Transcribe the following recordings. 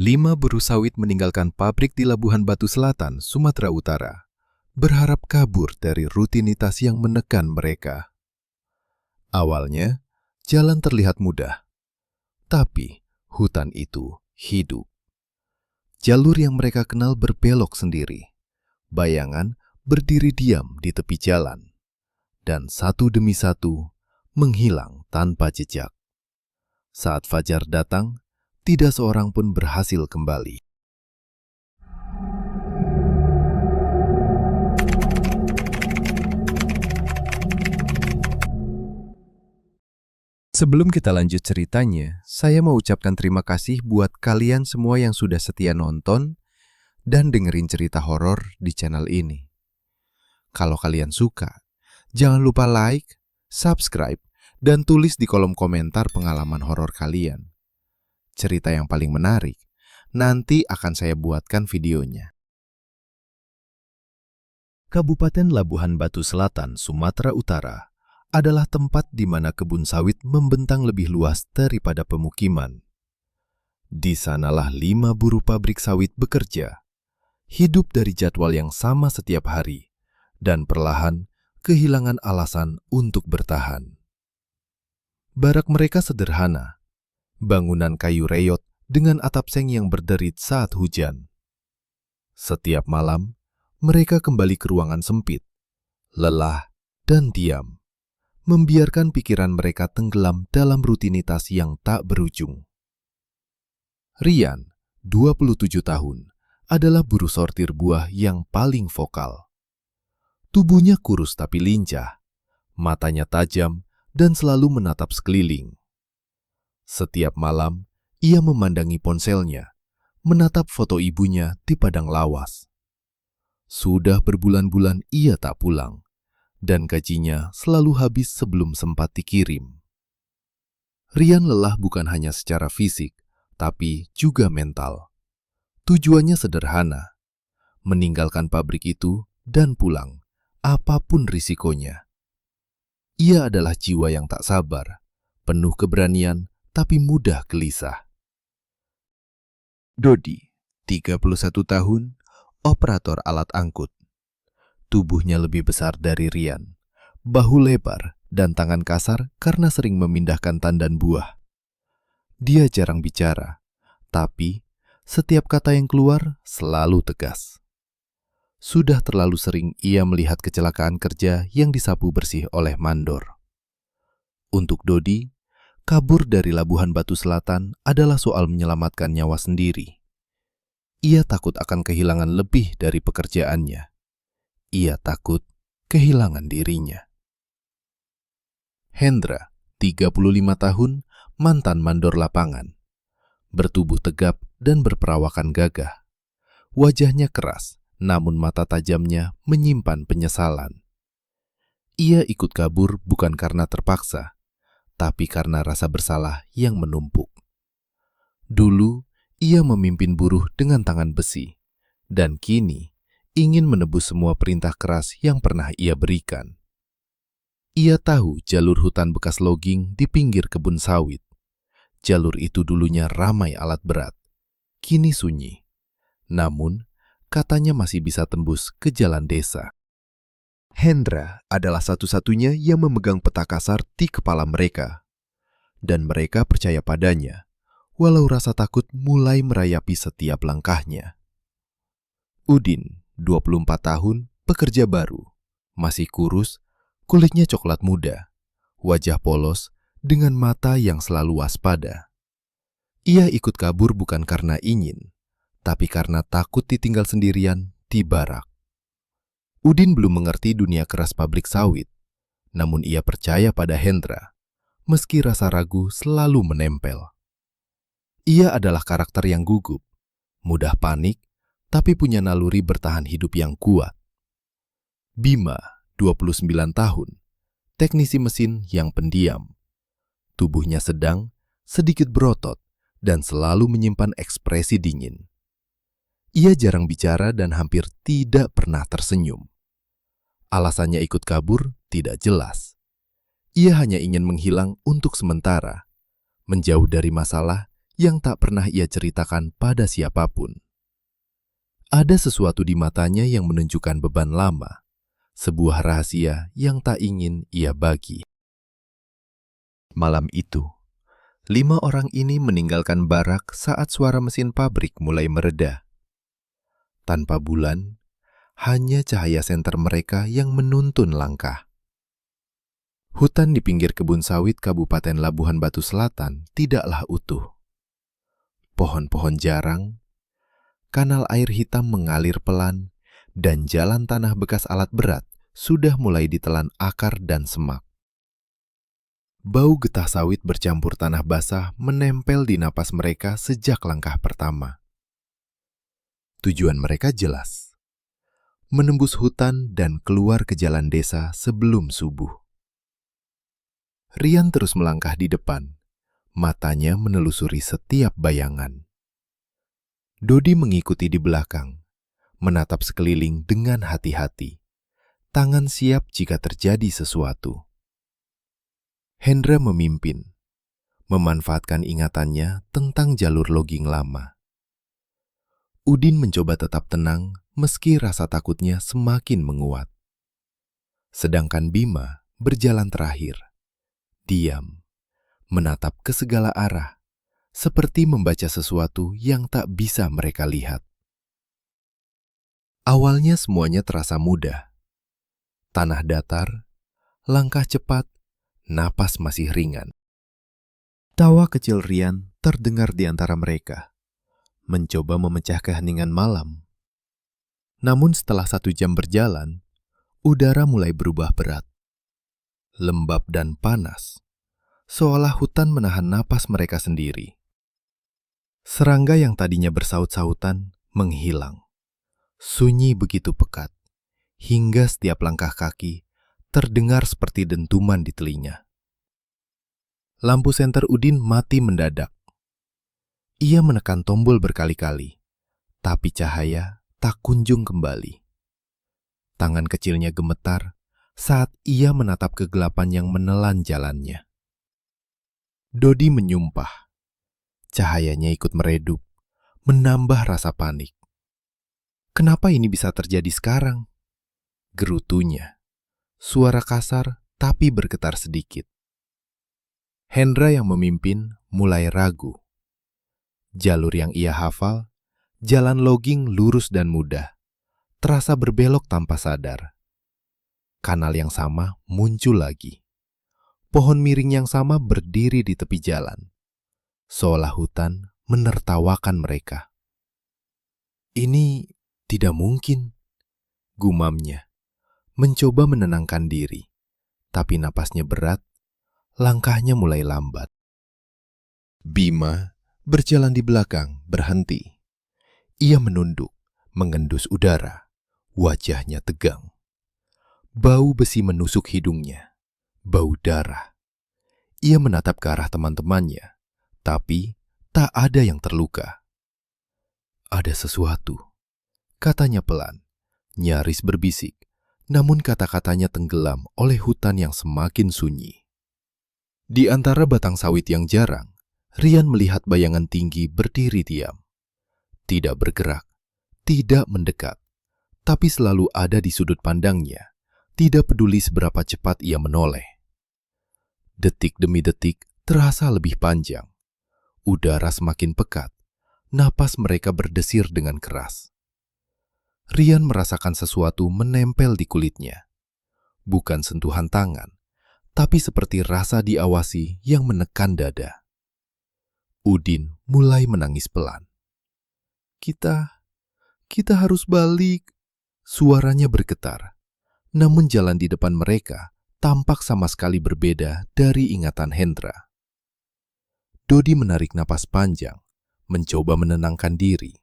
5 buruh sawit meninggalkan pabrik di Labuhan Batu Selatan, Sumatera Utara, berharap kabur dari rutinitas yang menekan mereka. Awalnya, jalan terlihat mudah, tapi hutan itu hidup. Jalur yang mereka kenal berbelok sendiri. Bayangan berdiri diam di tepi jalan, dan satu demi satu menghilang tanpa jejak. Saat fajar datang, tidak seorang pun berhasil kembali. Sebelum kita lanjut ceritanya, saya mau ucapkan terima kasih buat kalian semua yang sudah setia nonton dan dengerin cerita horor di channel ini. Kalau kalian suka, jangan lupa like, subscribe, dan tulis di kolom komentar pengalaman horor kalian. Cerita yang paling menarik, nanti akan saya buatkan videonya. Kabupaten Labuhan Batu Selatan, Sumatera Utara adalah tempat di mana kebun sawit membentang lebih luas daripada pemukiman. Di sanalah 5 buruh pabrik sawit bekerja, hidup dari jadwal yang sama setiap hari, dan perlahan kehilangan alasan untuk bertahan. Barak mereka sederhana, bangunan kayu reyot dengan atap seng yang berderit saat hujan. Setiap malam, mereka kembali ke ruangan sempit, lelah dan diam, membiarkan pikiran mereka tenggelam dalam rutinitas yang tak berujung. Rian, 27 tahun, adalah buruh sortir buah yang paling vokal. Tubuhnya kurus tapi lincah, matanya tajam dan selalu menatap sekeliling. Setiap malam, ia memandangi ponselnya, menatap foto ibunya di padang lawas. Sudah berbulan-bulan ia tak pulang, dan gajinya selalu habis sebelum sempat dikirim. Rian lelah bukan hanya secara fisik, tapi juga mental. Tujuannya sederhana, meninggalkan pabrik itu dan pulang, apapun risikonya. Ia adalah jiwa yang tak sabar, penuh keberanian, tapi mudah gelisah. Dodi, 31 tahun, operator alat angkut. Tubuhnya lebih besar dari Rian, bahu lebar dan tangan kasar karena sering memindahkan tandan buah. Dia jarang bicara, tapi setiap kata yang keluar selalu tegas. Sudah terlalu sering ia melihat kecelakaan kerja yang disapu bersih oleh mandor. Untuk Dodi, kabur dari Labuhan Batu Selatan adalah soal menyelamatkan nyawa sendiri. Ia takut akan kehilangan lebih dari pekerjaannya. Ia takut kehilangan dirinya. Hendra, 35 tahun, mantan mandor lapangan. Bertubuh tegap dan berperawakan gagah. Wajahnya keras, namun mata tajamnya menyimpan penyesalan. Ia ikut kabur bukan karena terpaksa, tapi karena rasa bersalah yang menumpuk. Dulu, ia memimpin buruh dengan tangan besi, dan kini ingin menebus semua perintah keras yang pernah ia berikan. Ia tahu jalur hutan bekas logging di pinggir kebun sawit. Jalur itu dulunya ramai alat berat, kini sunyi. Namun, katanya masih bisa tembus ke jalan desa. Hendra adalah satu-satunya yang memegang peta kasar di kepala mereka. Dan mereka percaya padanya, walau rasa takut mulai merayapi setiap langkahnya. Udin, 24 tahun, pekerja baru, masih kurus, kulitnya coklat muda, wajah polos, dengan mata yang selalu waspada. Ia ikut kabur bukan karena ingin, tapi karena takut ditinggal sendirian di barak. Udin belum mengerti dunia keras pabrik sawit, namun ia percaya pada Hendra, meski rasa ragu selalu menempel. Ia adalah karakter yang gugup, mudah panik, tapi punya naluri bertahan hidup yang kuat. Bima, 29 tahun, teknisi mesin yang pendiam. Tubuhnya sedang, sedikit berotot, dan selalu menyimpan ekspresi dingin. Ia jarang bicara dan hampir tidak pernah tersenyum. Alasannya ikut kabur tidak jelas. Ia hanya ingin menghilang untuk sementara, menjauh dari masalah yang tak pernah ia ceritakan pada siapapun. Ada sesuatu di matanya yang menunjukkan beban lama, sebuah rahasia yang tak ingin ia bagi. Malam itu, 5 orang ini meninggalkan barak saat suara mesin pabrik mulai mereda. Tanpa bulan, hanya cahaya senter mereka yang menuntun langkah. Hutan di pinggir kebun sawit Kabupaten Labuhan Batu Selatan tidaklah utuh. Pohon-pohon jarang, kanal air hitam mengalir pelan, dan jalan tanah bekas alat berat sudah mulai ditelan akar dan semak. Bau getah sawit bercampur tanah basah menempel di napas mereka sejak langkah pertama. Tujuan mereka jelas, menembus hutan dan keluar ke jalan desa sebelum subuh. Rian terus melangkah di depan, matanya menelusuri setiap bayangan. Dodi mengikuti di belakang, menatap sekeliling dengan hati-hati, tangan siap jika terjadi sesuatu. Hendra memimpin, memanfaatkan ingatannya tentang jalur logging lama. Udin mencoba tetap tenang meski rasa takutnya semakin menguat. Sedangkan Bima berjalan terakhir, diam, menatap ke segala arah, seperti membaca sesuatu yang tak bisa mereka lihat. Awalnya semuanya terasa mudah. Tanah datar, langkah cepat, napas masih ringan. Tawa kecil Rian terdengar di antara mereka, mencoba memecah keheningan malam. Namun setelah 1 jam berjalan, udara mulai berubah berat. Lembab dan panas, seolah hutan menahan napas mereka sendiri. Serangga yang tadinya bersaut-sautan menghilang. Sunyi begitu pekat, hingga setiap langkah kaki terdengar seperti dentuman di telinga. Lampu senter Udin mati mendadak. Ia menekan tombol berkali-kali, tapi cahaya tak kunjung kembali. Tangan kecilnya gemetar saat ia menatap kegelapan yang menelan jalannya. Dodi menyumpah. Cahayanya ikut meredup, menambah rasa panik. Kenapa ini bisa terjadi sekarang? Gerutunya. Suara kasar tapi bergetar sedikit. Hendra yang memimpin mulai ragu. Jalur yang ia hafal, jalan logging lurus dan mudah, terasa berbelok tanpa sadar. Kanal yang sama muncul lagi. Pohon miring yang sama berdiri di tepi jalan, seolah hutan menertawakan mereka. Ini tidak mungkin, gumamnya, mencoba menenangkan diri, tapi napasnya berat, langkahnya mulai lambat. Bima berjalan di belakang, berhenti. Ia menunduk, mengendus udara, wajahnya tegang. Bau besi menusuk hidungnya, bau darah. Ia menatap ke arah teman-temannya, tapi tak ada yang terluka. Ada sesuatu, katanya pelan, nyaris berbisik, namun kata-katanya tenggelam oleh hutan yang semakin sunyi. Di antara batang sawit yang jarang, Rian melihat bayangan tinggi berdiri diam. Tidak bergerak, tidak mendekat, tapi selalu ada di sudut pandangnya, tidak peduli seberapa cepat ia menoleh. Detik demi detik terasa lebih panjang. Udara semakin pekat, napas mereka berdesir dengan keras. Rian merasakan sesuatu menempel di kulitnya. Bukan sentuhan tangan, tapi seperti rasa diawasi yang menekan dada. Udin mulai menangis pelan. Kita harus balik. Suaranya bergetar. Namun jalan di depan mereka tampak sama sekali berbeda dari ingatan Hendra. Dodi menarik napas panjang, mencoba menenangkan diri.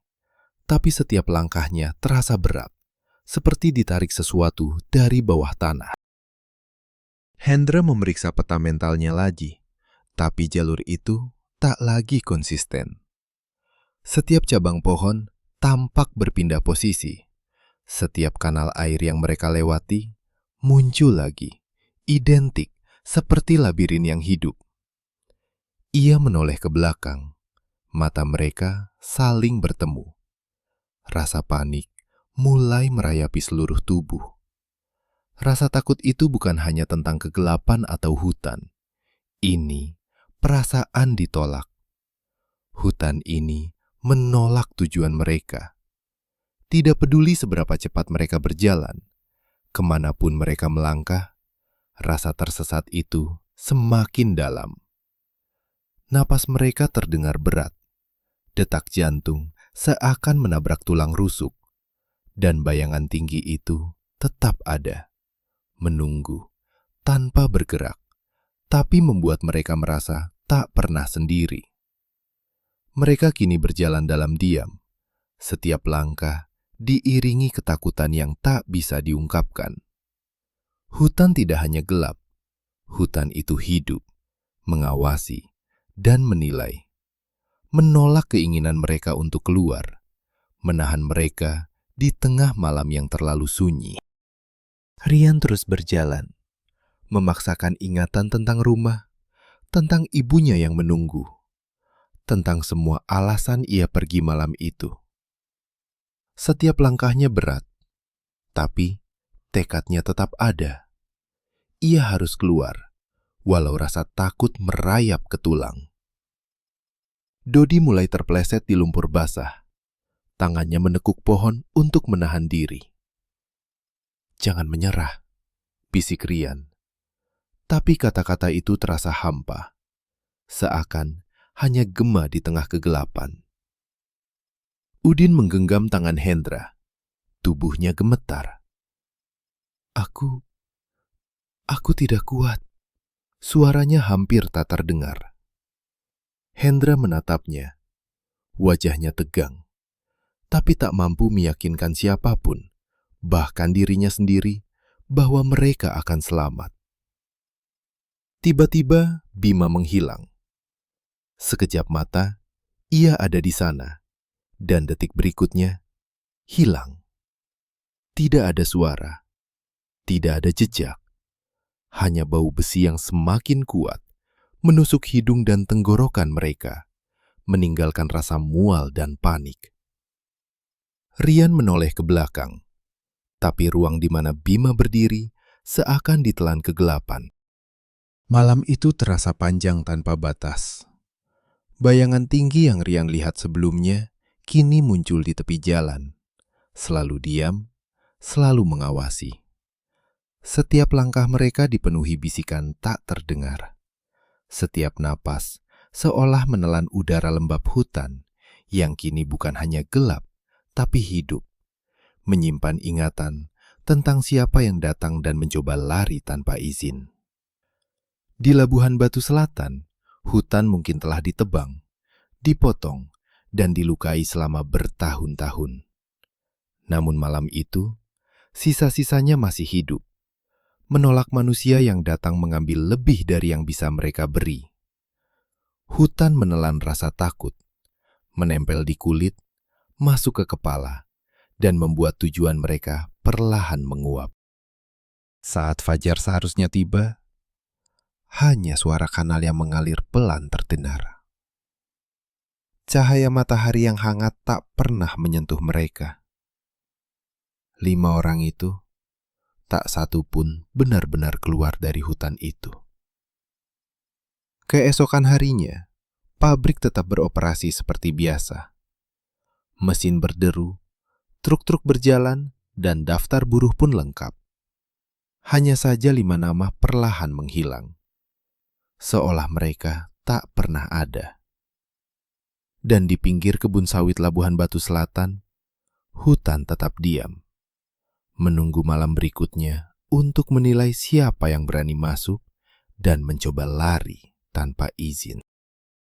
Tapi setiap langkahnya terasa berat, seperti ditarik sesuatu dari bawah tanah. Hendra memeriksa peta mentalnya lagi, tapi jalur itu tak lagi konsisten. Setiap cabang pohon tampak berpindah posisi. Setiap kanal air yang mereka lewati muncul lagi, identik seperti labirin yang hidup. Ia menoleh ke belakang, Mata mereka saling bertemu. Rasa panik mulai merayapi seluruh tubuh. Rasa takut itu bukan hanya tentang kegelapan atau hutan. Ini perasaan ditolak. Hutan ini menolak tujuan mereka. Tidak peduli seberapa cepat mereka berjalan, kemanapun mereka melangkah, rasa tersesat itu semakin dalam. Napas mereka terdengar berat. Detak jantung seakan menabrak tulang rusuk. Dan bayangan tinggi itu tetap ada, menunggu, tanpa bergerak, tapi membuat mereka merasa tak pernah sendiri. Mereka kini berjalan dalam diam. Setiap langkah diiringi ketakutan yang tak bisa diungkapkan. Hutan tidak hanya gelap. Hutan itu hidup, mengawasi, dan menilai. Menolak keinginan mereka untuk keluar, menahan mereka di tengah malam yang terlalu sunyi. Rian terus berjalan, memaksakan ingatan tentang rumah, tentang ibunya yang menunggu, tentang semua alasan ia pergi malam itu. Setiap langkahnya berat, tapi tekadnya tetap ada. Ia harus keluar, walau rasa takut merayap ke tulang. Dodi mulai terpleset di lumpur basah. Tangannya menekuk pohon untuk menahan diri. "Jangan menyerah," bisik Rian. Tapi kata-kata itu terasa hampa, seakan hanya gema di tengah kegelapan. Udin menggenggam tangan Hendra. Tubuhnya gemetar. Aku tidak kuat." Suaranya hampir tak terdengar. Hendra menatapnya. Wajahnya tegang, tapi tak mampu meyakinkan siapapun, bahkan dirinya sendiri, bahwa mereka akan selamat. Tiba-tiba Bima menghilang. Sekejap mata, ia ada di sana, dan detik berikutnya, hilang. Tidak ada suara, tidak ada jejak, hanya bau besi yang semakin kuat, menusuk hidung dan tenggorokan mereka, meninggalkan rasa mual dan panik. Rian menoleh ke belakang, tapi ruang di mana Bima berdiri seakan ditelan kegelapan. Malam itu terasa panjang tanpa batas. Bayangan tinggi yang Rian lihat sebelumnya kini muncul di tepi jalan, selalu diam, selalu mengawasi. Setiap langkah mereka dipenuhi bisikan tak terdengar. Setiap napas seolah menelan udara lembab hutan yang kini bukan hanya gelap, tapi hidup, menyimpan ingatan tentang siapa yang datang dan mencoba lari tanpa izin. Di Labuhan Batu Selatan, hutan mungkin telah ditebang, dipotong, dan dilukai selama bertahun-tahun. Namun malam itu, sisa-sisanya masih hidup, menolak manusia yang datang mengambil lebih dari yang bisa mereka beri. Hutan menelan rasa takut, menempel di kulit, masuk ke kepala, dan membuat tujuan mereka perlahan menguap. Saat fajar seharusnya tiba, hanya suara kanal yang mengalir pelan terdengar. Cahaya matahari yang hangat tak pernah menyentuh mereka. 5 orang itu, tak satu pun benar-benar keluar dari hutan itu. Keesokan harinya, pabrik tetap beroperasi seperti biasa. Mesin berderu, truk-truk berjalan, dan daftar buruh pun lengkap. Hanya saja 5 nama perlahan menghilang, seolah mereka tak pernah ada. Dan di pinggir kebun sawit Labuhan Batu Selatan, hutan tetap diam, menunggu malam berikutnya untuk menilai siapa yang berani masuk dan mencoba lari tanpa izin.